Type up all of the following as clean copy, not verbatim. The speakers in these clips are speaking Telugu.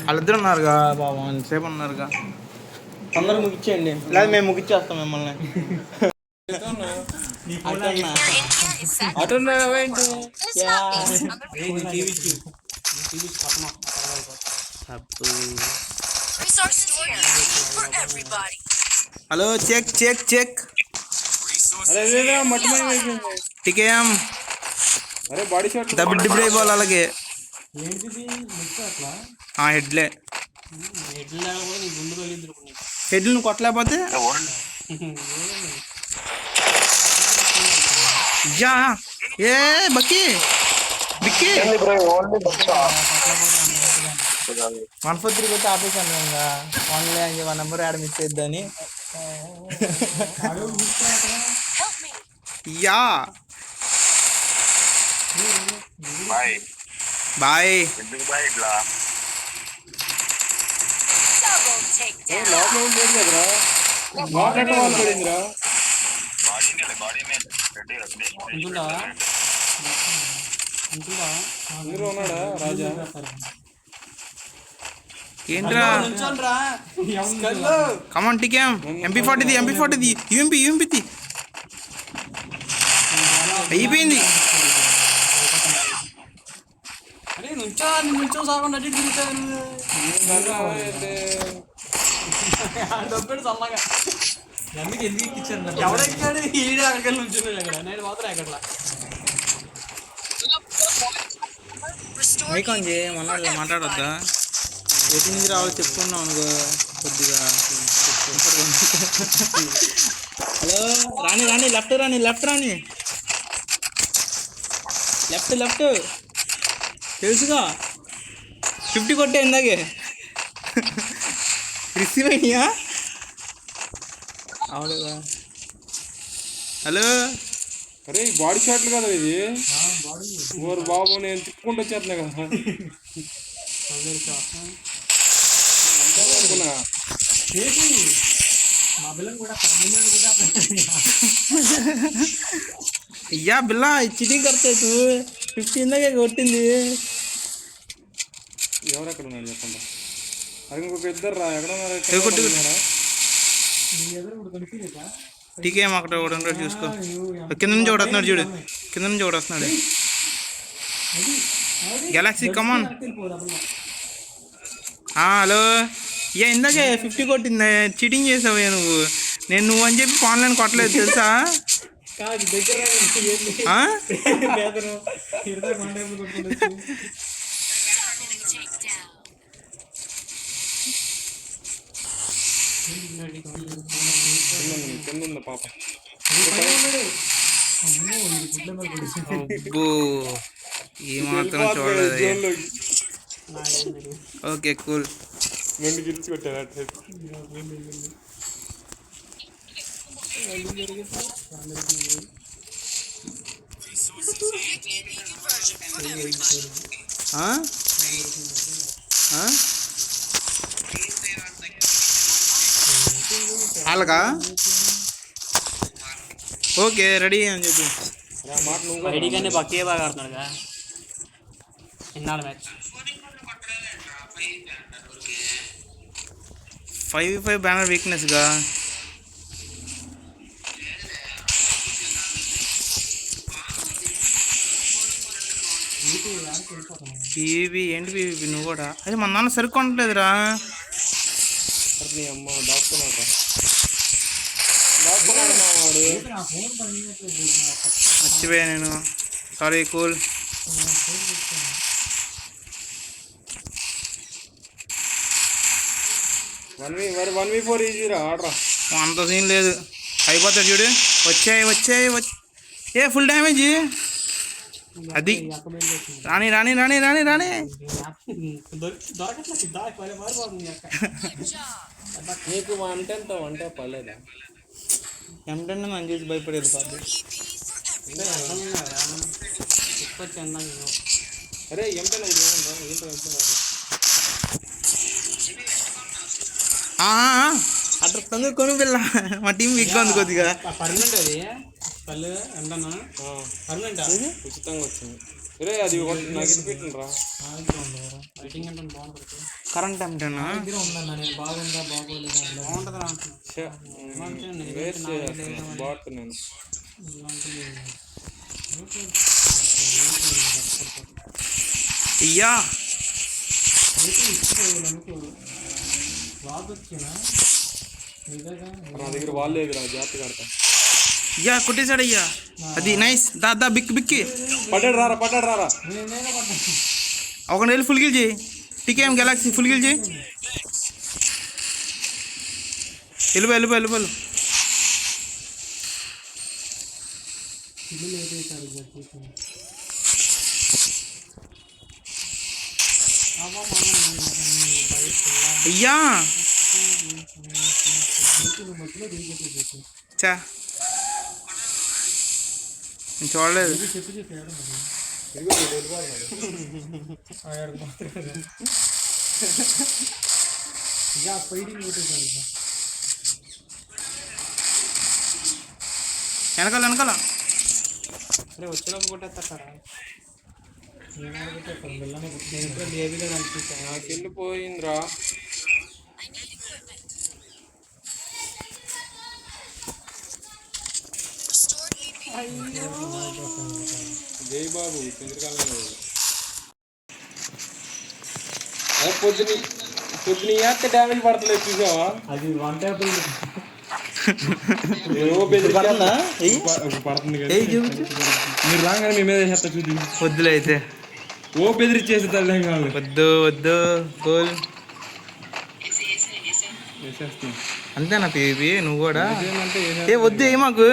వాళ్ళిద్దరు ఉన్నారుగా బాబు సేపు ఉన్నారుగా. అందరూ ముగిచ్చేయండి, లేదా మేము ముగిచ్చేస్తాం మిమ్మల్ని. Hello check check check. TKM దబ్బి డిబ్బి అయిపోవాలి. అలాగే హెడ్లే హెడ్లు నువ్వు కొట్టలేకపోతే యా ఏ బక్కి బిక్కి 143 కొట్టి ఆపేసాను. ఇంకా ఆన్లైన్ 1 నెంబర్ యాడ్ మిస్ అయిద్దని. యా బాయ్ ఏంట్రా కమాన్ టికేం MP40 యూఎంపీ అయిపోయింది. నుంచో సాగండి అటు తిరుగుతాను. ఎందుకు ఇచ్చారు ఎవడెక్కాడు ఈడే అక్కడికి నుంచున్నాడు. అక్కడ నేను మాత్రం ఎక్కట్లా మైకాన్ చే మన మాట్లాడొద్దా? ఎటు నుంచి రావాలో చెప్పుకున్నాం అనుకో కొద్దిగా. హలో రాని లెఫ్ట్ రాని లెఫ్ట్ తెలుసుగా. 50 కొట్టే ఇందాకే రిసీవ్ అయ్యా. అవునుగా. హలో అరే బాడీ షాట్లు కదా ఇది. ఓరు బాబు నేను తిప్పుకుంటూ వచ్చేస్తున్నా కదా. అయ్యా బిల్లా చిటింగ్ కర్తే 50 ఇందాకే కొట్టింది. ఎవరెక్కడ ఉన్నాడు చెప్పండి. అది ఇంకొక ఇద్దరు రా ఎక్కడ టీకేం అక్కడ ఒకటి చూసుకో. కింద నుంచి ఒకటి వస్తున్నాడు చూడు, కింద నుంచి ఒకటి వస్తున్నాడు. గెలాక్సీ కమాన్. హలో ఇందాకే 50 కొట్టింది. చీటింగ్ చేసావు నువ్వు. నువ్వు అని చెప్పి ఆన్లైన్ కొట్టలేదు తెలుసా. పాప ఈ మాత్రం చూడలేదు. Okay cool. రెండు గిల్చి కొట్టారు. అలాగా ఓకే రెడీ అని చెప్పి ఐడిగానే బక్కే బాగా ఆడుతున్నాడుగా. ఇన్నాళ్ళు మ్యాచ్ 5v5 బ్యానర్ వీక్నెస్గా. పీవీపీ ఏంటి పీవీపీ నువ్వు కూడా? అదే మా నాన్న సరుకు ఉండలేదురా. అమ్మ దాక్కున్నాడు మర్చిపోయా నేను. Sorry cool. మరి 1v4 ఈజీరా ఆడరా. అంత సీన్ లేదు. అయిపోతాడు చూడు. వచ్చాయి ఏ ఫుల్ డ్యామేజ్. అది రాని నీకు వంట పర్లేదా? M10 నన్ను చూసి భయపడేది కాదు. అరే M10 అట్లా తొందర కొను పిల్ల. మా టీం వీక్గా ఉంది కొద్దిగా. పర్మనెంట్ అది పల్లె ఎంతన్నా పర్మనెంట్ ఉచితంగా వచ్చింది. రే అది నాకు ఇది పెట్టినరా రైటింగ్ అంటే బాగుంటుంది. కరెంట్ అంటేనా దగ్గర ఉందన్న నేను బాగుందా బాగోలేదా బాగుంటుందా వేస్ట్ చేస్తాను బాట్ నేను. అయ్యా నా దగ్గర వాళ్ళు లేదురా జాగ్రత్త కడతా. అయ్యా కొట్టేశాడు అయ్యా. అది నైస్. దా బిక్కి బిక్కి. పడ్డాడు రారా ఒక నెల ఫుల్ గిల్ చేయి. టీకేఎం గెలాక్సీ ఫుల్ గిల్ చేయి. వెళ్ళిపో అయ్యా చా నేను చూడలేదు. వెనకాల వచ్చేలోపు కొట్టేస్తారా? నేను ఇప్పుడు బేబీగా కనిపిస్తాను. నాకు వెళ్ళిపోయిందిరా. జై బాబు చంద్రకాలం పొద్దున ఏస్తే డ్యామేజ్ పడతలేదు చూసావా? అది వన్ ట్యాప్ ఏవో పడుతుంది కదా. మీరు రాగానే మీ మీద వేసేస్తా చూద్ది. వద్దులే అయితే. ఓ బెదిరిచ్చేసి తల్లి కావాలి. వద్దు గోల్ వేసేస్తాను అంతేనా పీవీ నువ్వు కూడా? ఏ వద్దు ఏ మాకు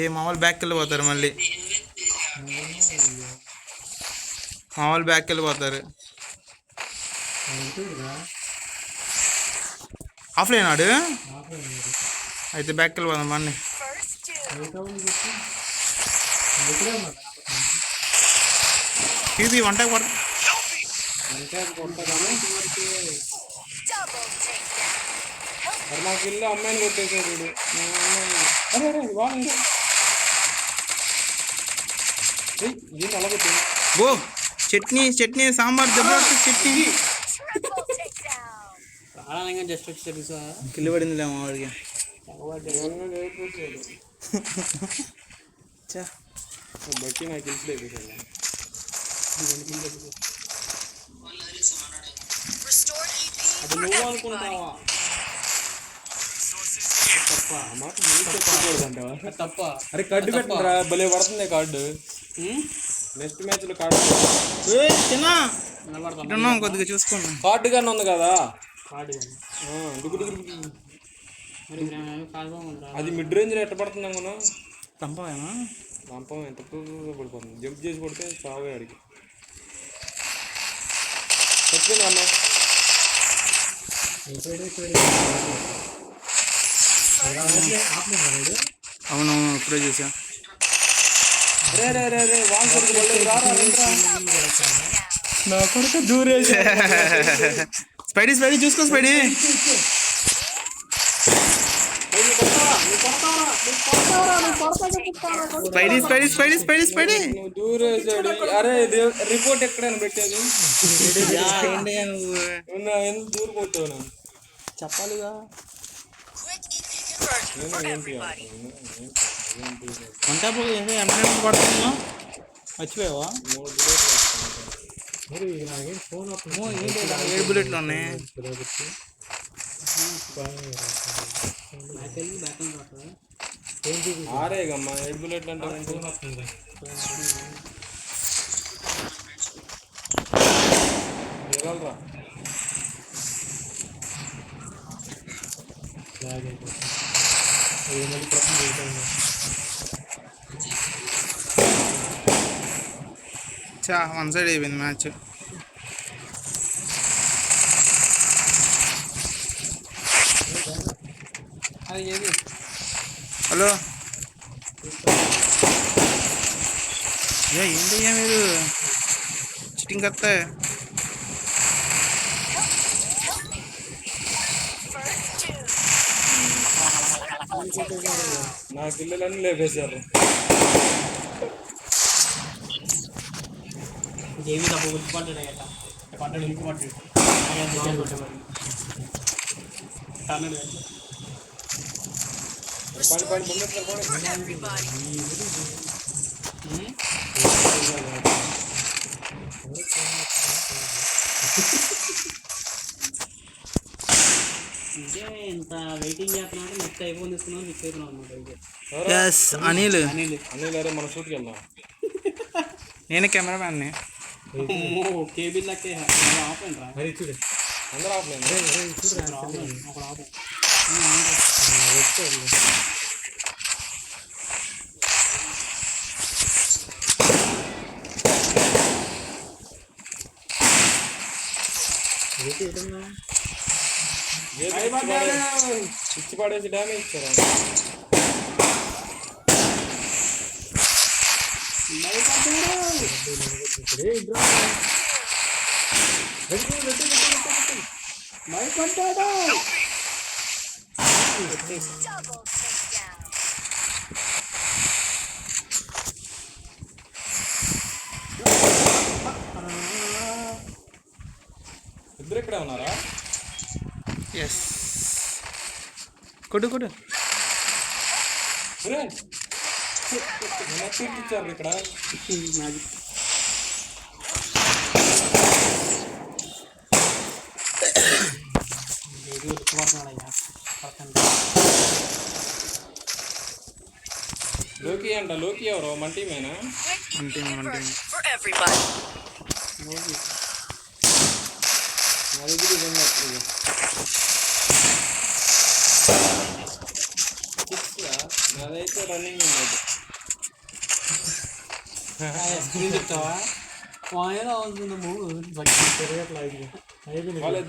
ఏ మామూలు బ్యాక్కి వెళ్ళిపోతారు మళ్ళీ. ఆఫ్లైన్ ఆడు అయితే బ్యాక్కి వెళ్ళిపోదాం మళ్ళీ. పీవీ వంట కొడతా. నాకు వెళ్ళి అమ్మాయిని కొట్టేసాడు వీడు. ఏంటి అలా కొట్టి ఓ చట్నీ సాంబార్ జబర్దస్త్ చట్నీ ఆనందంగా జస్ట్ వచ్చి తెలుసా కిల్లు పడిందిలే మావాడికి. బట్టి నాకు తెలిసి అది నువ్వు అనుకుంటావా? తప్ప. అరే కార్డు పెట్టరా భలే పడుతుంది కార్డు. నెక్స్ట్ మ్యాచ్ లో కార్డు కొద్దిగా చూసుకోండి. కార్డు గానే ఉంది కదా. అది మిడ్ రేంజ్ లో ఎట్ట పడుతుంది అనుకున్నా. తంపమేనా లంపం ఎంత పడిపోతుంది. జంప్ చేసి కొడితే చావే అడిగి వచ్చింది అన్న. అవునవును ఇప్పుడే చూసా. నా కొడుకు దూరేసి స్పైడీ చూసుకో స్పైడీ. స్పైడీ నువ్వు దూరేసాడు. అరే రిపోర్ట్ ఎక్కడైనా పెట్టేది ఎందుకు దూరం కొట్టావు? చెప్పాలిగా. పడుతున్నా మర్చిపోయావా? 7 బుల్లెట్లు ఉన్నాయి. ఆరేగమ్మా 7 బుల్లెట్లు అంటే రా. వన్ సైడ్ అయిపోయింది మ్యాచ్. హలో ఏంటయ్యా మీరు చిటింగ్ కత్తా? నా పిల్లలన్నీ లేపేశారు. జేబీ తప్పు గుర్తుపడ్డాడు అయ్యట పడ్డాడు ఇంటి పడ్డాడు తన్నడు ఇంకే ఇంత వెయిటింగ్ చేస్తున్నాడు నెక్స్ట్ ఐఫోన్ తీసుకున్నాం మిస్ అవుతున్నాం అనమాట ఇది ఎస్ అనిల్ అనిల్ అనిల్ అరే మన షూట్కి వెళ్దాం. నేనే కెమెరా మ్యాన్ని. కేబిల్ లెక్కే ఆపండి రా అందరూ ఆపలేదు. అక్కడ ఆపం పిచ్చి పడేసి డ్యామేజ్ ఇచ్చారా? ఇద్దరు ఇక్కడే ఉన్నారా? ఎస్ కొట్టు కొట్టు. ఇచ్చారు ఇక్కడ. లోకి అంట. లోకి ఎవరు? మన టీమేనా? అంటే నా దగ్గర నాదైతే రన్నింగ్ ఉంది. స్క్రీన్ చెప్తావా వాయిదా అవుతుంది మూడు వాళ్ళ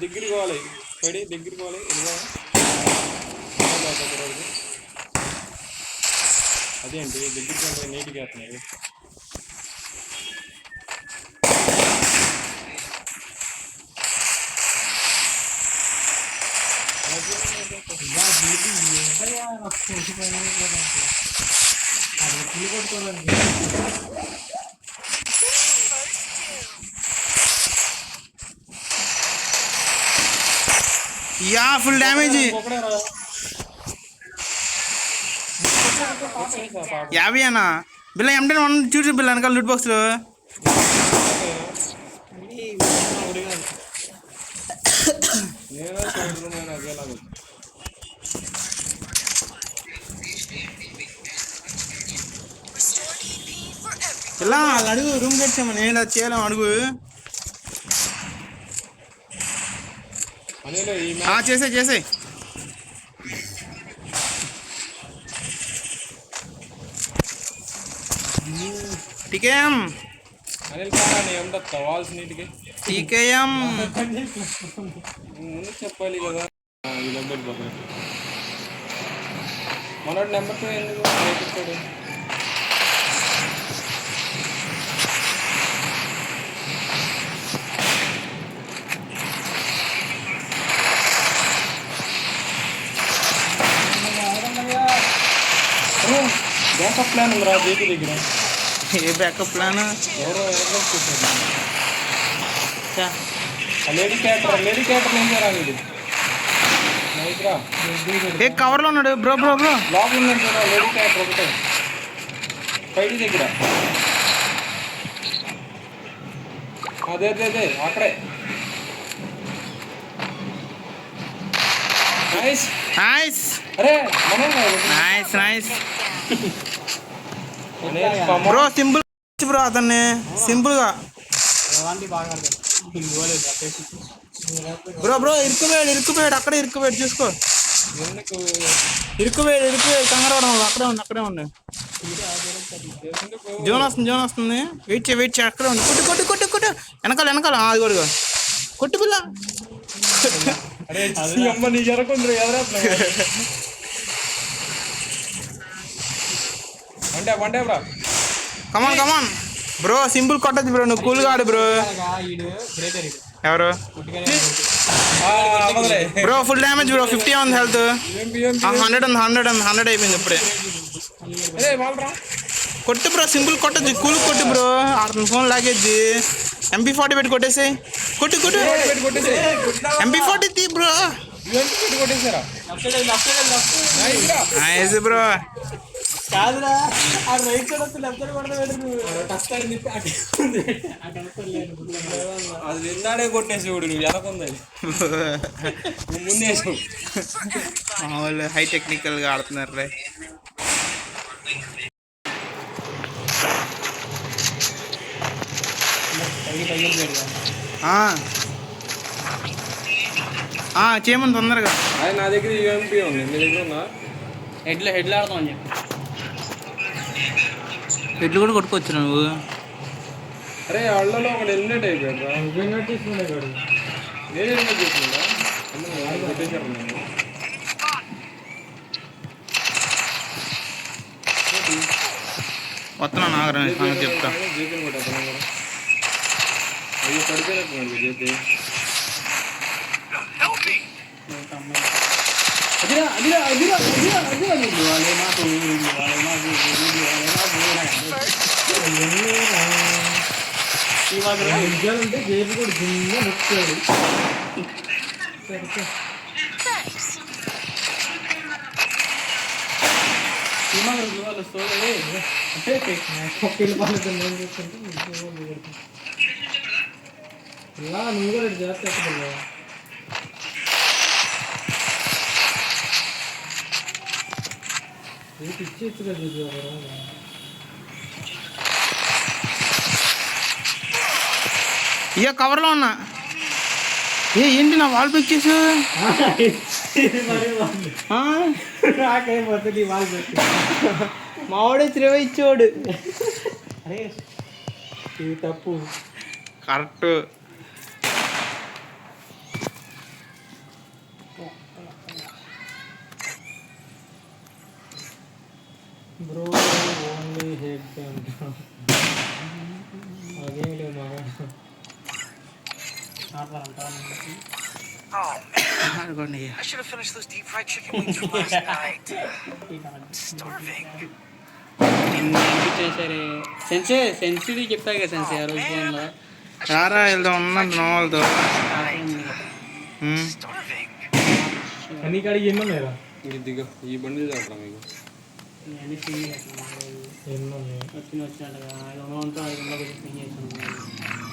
దగ్గరికి పోవాలి. పడి దగ్గరికి పోవాలి. అదేంటి దగ్గరికి అంటే నీట్గా వేస్తున్నాయి. Yeah full damage. యాభై అన్నా బిల్ల M10 1 చూసి బిల్ల వెనకాల లూట్ బాక్స్లో. ఇలా వాళ్ళు అడుగు రూమ్ కట్టామని నేను అది చేయలేము అడుగు. చేసే చేసే టీకేఎం వాల్స్ నీట్గా టీకేఎం ముందు చెప్పాలి కదా. మనోడు నెంబర్ 2 ఎందుకు నేర్పిస్తాడు? బ్యాకప్ ప్లాన్ ఉందిరా బేబీ దగ్గర. ఏ బ్యాకప్ ప్లాన్? ఎవరో లేడీ క్యారెక్టర్ ఏం చేయాలి? ఇది ఏ కవర్లో ఉన్నాడు బ్రో బ్రో బ్రో. లోపల ఉన్నాడు చూడ లేడీ క్యారెక్టర్ ఒకటే పైడి దగ్గర. అదే అదే అదే అక్కడే. Nice nice. అరే nice nice bro. Simple bro అతన్ని సింపుల్గా బ్రో బ్రో ఇరుక్కుపోయాడు అక్కడే ఇరుక్కుపోయాడు చూసుకో. ఇరుక్కుపోయాడు కంగారు అక్కడే ఉంది. జోన్ వస్తుంది వెయిట్ చేయి అక్కడే ఉంది. కొట్టు వెనకాల అది కూడా కొట్టు పిల్ల. నీ జరగకుండా అంటే బ్రా. కమాన్ బ్రో సింపుల్ కొట్టదు బ్రో. నువ్వు కూల్గా ఆడు బ్రో. ఎవరు బ్రో? Full damage bro. 50 ఉంది హెల్త్. 100 అయిపోయింది ఇప్పుడే. కొట్టు బ్రో సింపుల్ కొట్టద్దు కూల్ కొట్టు బ్రో. అతని ఫోన్ లాగేద్ది. MP40 పెట్టి కొట్టేసాయి. కొట్టు కొట్టు. పెట్టి కొట్టేసి MP40 తీ బ్రో. పెట్టి కొట్టేసారా నైస్ బ్రో. కాదురా ఆ రైట్ సైడ్ వస్తే లెఫ్ట్ సైడ్ పడతా కష్టాన్ని తిప్పి అటు అది నిన్నాడే కొట్టేసేవాడు నువ్వు వెనకుంది నువ్వు ముందేసావు మామూలు హై టెక్నికల్గా ఆడుతున్నారు రే. చేయమని తొందరగా. అది నా దగ్గర యూఎంపీ ఉంది మీ దగ్గర ఉన్నా హెడ్లు ఆడతాం అని చెప్పి ఎడ్లు కూడా కొట్టుకోవచ్చు నువ్వు. అరే వాళ్ళలో ఒకటి ఎలిమినేట్ అయిపోయాడు రా నేను ఎలిమినేట్ చేసిందా కొట్టేశారు నేను వస్తున్నా నాగరా చెప్తా. జేపీని కొట్టేస్తాను కూడా అయ్యో పడిపోయినట్టు జేపీ అంటే జేబు కూడా జిమ్గా నొక్కాడు. వాళ్ళు స్టోరీ ఇలా నువ్వు కూడా చేస్తా ఇచ్చేచ్చుగా చూసి ఇక కవర్లో ఉన్నా. ఏంటి నా వాల్ పిక్ చేసు నాకేమవుతుంది వాళ్ళు పెట్టి మావాడే శ్రీవ ఇచ్చేవాడు. అరే ఇది తప్పు కరెక్ట్. బ్రో ఓన్లీ హెడ్ అదేం లేదు మా I should have finished those deep fried chicken wings from last night. Starving. సరే సెన్సిటీ చెప్పా కదా సెన్సీ ఆ రోజు ఫోన్లో రారా వెళ్దాం ఉన్నంత నోవాళ్ళతో. Starving. అన్ని కాడికి ఎన్ని ఉన్నాయిరా ఇది దిగ ఈ బండి చాలరా మీకు అన్ని వచ్చినట్టుగా 500 500 స్పెండ్ చేసాను.